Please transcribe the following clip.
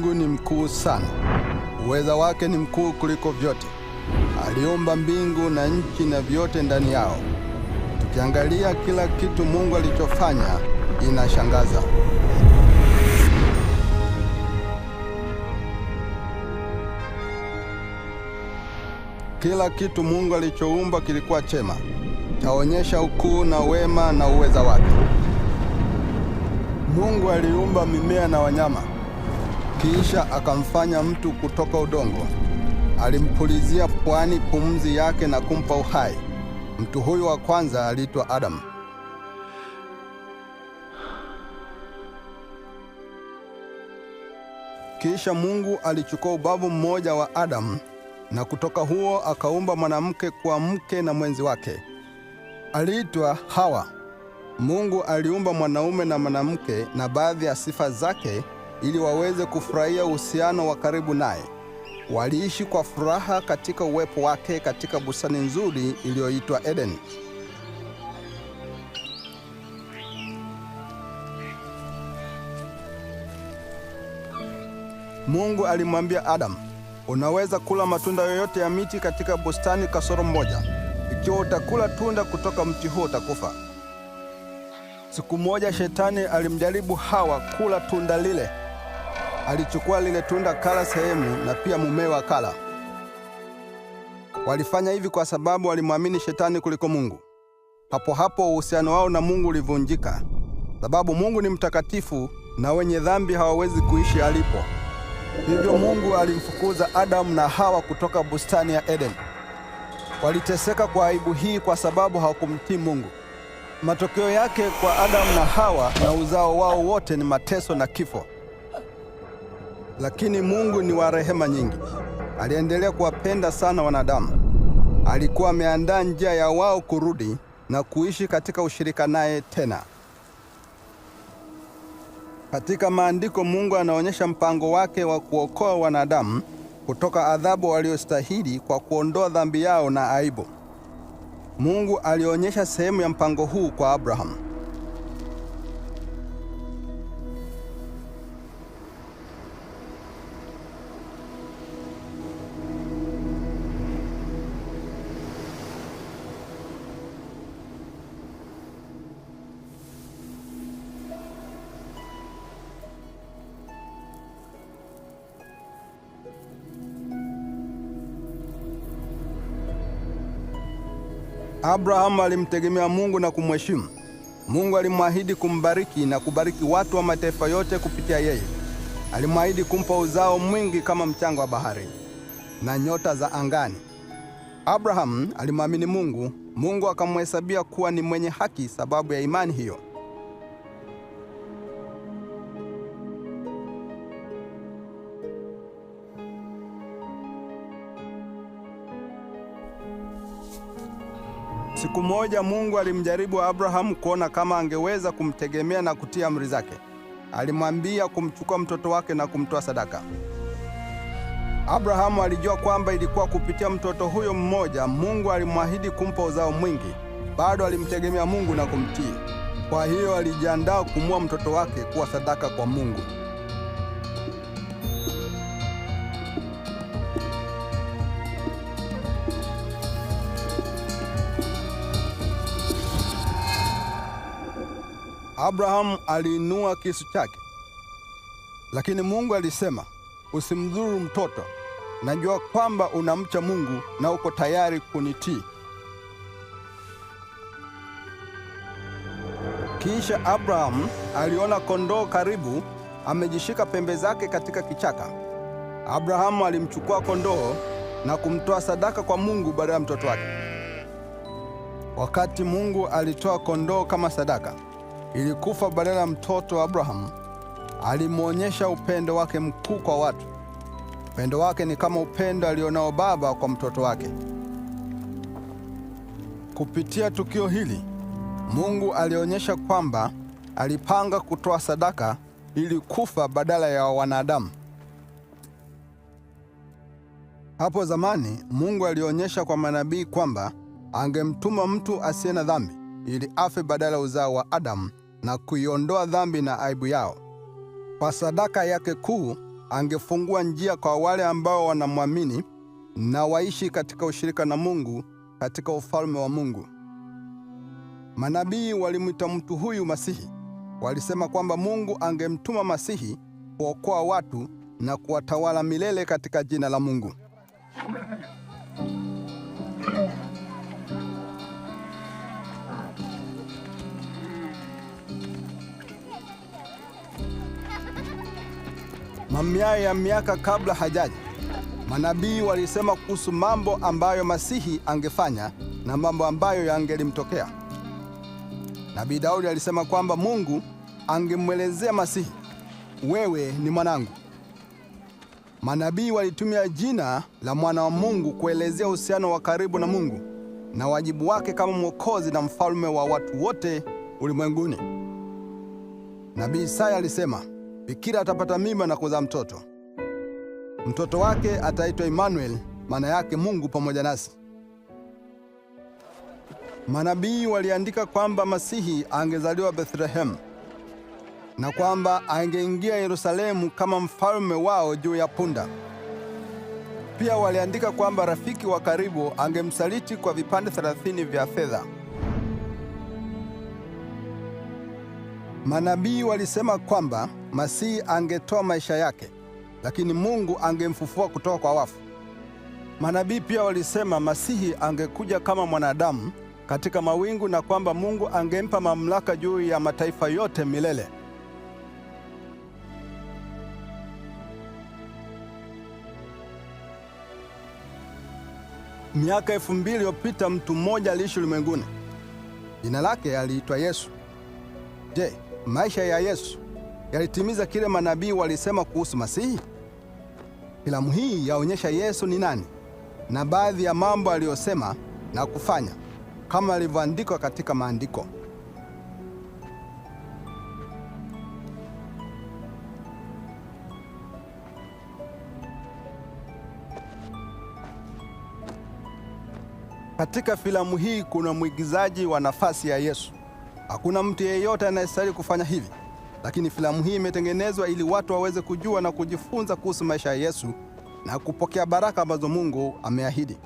Mungu ni mkuu sana. Uweza wake ni mkuu kuliko vyote. Aliumba mbingu na nchi na vyote ndani yao. Tukiangalia kila kitu Mungu alichofanya, inashangaza. Kila kitu Mungu alichoumba kilikuwa chema, chaonyesha ukuu na wema na uweza wake. Mungu aliumba mimea na wanyama, kisha akamfanya mtu kutoka udongo. Alimpulizia puani pumzi yake na kumpa uhai. Mtu huyu wa kwanza aliitwa Adamu. Kisha Mungu alichukua ubavu mmoja wa Adamu, na kutoka huo akaumba mwanamke kwa mke na mwenzi wake. Aliitwa Hawa. Mungu aliumba mwanaume na mwanamke na baadhi ya sifa zake ili waweze kufurahia uhusiano wa karibu naye. Waliishi kwa furaha katika uwepo wake katika bustani nzuri iliyoitwa Edeni. Mungu alimwambia Adamu, unaweza kula matunda yoyote ya miti katika bustani kasoro mmoja. Ikiwa utakula tunda kutoka mti huo utakufa. Siku moja Shetani alimjaribu Hawa kula tunda lile. Alichukua lile tunda kala sehemu, na pia mumewe akala. Walifanya hivi kwa sababu walimwamini Shetani kuliko Mungu. Hapo hapo uhusiano wao na Mungu ulivunjika, sababu Mungu ni mtakatifu na wenye dhambi hawawezi kuishi alipo. Hivyo Mungu alimfukuza Adamu na Hawa kutoka bustani ya Edeni. Waliteseka kwa aibu hii kwa sababu hawakumtii Mungu. Matokeo yake kwa Adamu na Hawa na uzao wao wote ni mateso na kifo. Lakini Mungu ni wa rehema nyingi. Aliendelea kuwapenda sana wanadamu. Alikuwa ameandaa njia ya wao kurudi na kuishi katika ushirika naye tena. Katika maandiko Mungu anaonyesha mpango wake wa kuokoa wanadamu kutoka adhabu waliostahili kwa kuondoa dhambi yao na aibu. Mungu alionyesha sehemu ya mpango huu kwa Abrahamu. Abrahamu alimtegemea Mungu na kumheshimu. Mungu alimwahidi kumbariki na kubariki watu wa mataifa yote kupitia yeye. Alimwahidi kumpa uzao mwingi kama mchanga wa bahari na nyota za angani. Abrahamu alimwamini Mungu. Mungu akamhesabia kuwa ni mwenye haki sababu ya imani hiyo. Siku moja Mungu alimjaribu Abrahamu kuona kama angeweza kumtegemea na kutii amri zake. Alimwambia kumchukua mtoto wake na kumtoa sadaka. Abrahamu alijua kwamba ilikuwa kupitia mtoto huyo mmoja Mungu alimwahidi kumpa uzao mwingi. Bado alimtegemea Mungu na kumtii. Kwa hiyo alijiandaa kumua mtoto wake kuwa sadaka kwa Mungu. Abrahamu aliinua kisu chake, lakini Mungu alisema, usimdhuru mtoto. Najua kwamba unamcha Mungu na uko tayari kunitii. Kisha Abrahamu aliona kondoo karibu, amejishika pembe zake katika kichaka. Abrahamu alimchukua kondoo na kumtoa sadaka kwa Mungu badala ya mtoto wake. Wakati Mungu alitoa kondoo kama sadaka ili kufa badala ya mtoto, Abrahamu alimwonyesha upendo wake mkuu kwa watu. Upendo wake ni kama upendo alionao baba kwa mtoto wake. Kupitia tukio hili, Mungu alionyesha kwamba alipanga kutoa sadaka ili kufa badala ya wanadamu. Hapo zamani, Mungu alionyesha kwa manabii kwamba angemtuma mtu asiye na dhambi ili afe badala uzao wa Adamu na kuiondoa dhambi na aibu yao. Kwa sadaka yake kuu, angefungua njia kwa wale ambao wanamwamini na waishi katika ushirika na Mungu katika ufalme wa Mungu. Manabii walimwita mtu huyu Masihi. Walisema kwamba Mungu angemtuma Masihi kuokoa watu na kuwatawala milele katika jina la Mungu. Mamia ya miaka kabla hajaja, manabii walisema kuhusu mambo ambayo Masihi angefanya na mambo ambayo yangelimtokea. Nabii Daudi alisema kwamba Mungu angemwelezea Masihi, wewe ni mwanangu. Manabii walitumia jina la mwana wa Mungu kuelezea uhusiano wa karibu na Mungu na wajibu wake kama mwokozi na mfalme wa watu wote ulimwenguni. Nabii Isaya alisema, bikira atapata mimba na kuzaa mtoto. Mtoto wake ataitwa Immanuel, maana yake Mungu pamoja nasi. Manabii waliandika kwamba Masihi angezaliwa Bethlehem na kwamba angeingia Yerusalemu kama mfalme wao juu ya punda. Pia waliandika kwamba rafiki wa karibu angemsaliti kwa vipande 30 vya fedha. Manabii walisema kwamba Masihi angetoa maisha yake, lakini Mungu angemfufua kutoka kwa wafu. Manabii pia walisema Masihi angekuja kama mwanadamu katika mawingu na kwamba Mungu angempa mamlaka juu ya mataifa yote milele. Miaka 2000 iliyopita mtu mmoja aliishi ulimwenguni. Jina lake aliitwa Yesu. Je, maisha ya Yesu yalitimiza kile manabii walisema kuhusu Masihi? Filamu hii yaonyesha Yesu ni nani na baadhi ya mambo aliyosema na kufanya kama yalivyoandikwa katika maandiko. Katika filamu hii kuna mwigizaji wa nafasi ya Yesu. Hakuna mtu yeyote anayestahili kufanya hivi, lakini filamu hii imetengenezwa ili watu waweze kujua na kujifunza kuhusu maisha ya Yesu na kupokea baraka ambazo Mungu ameahidi.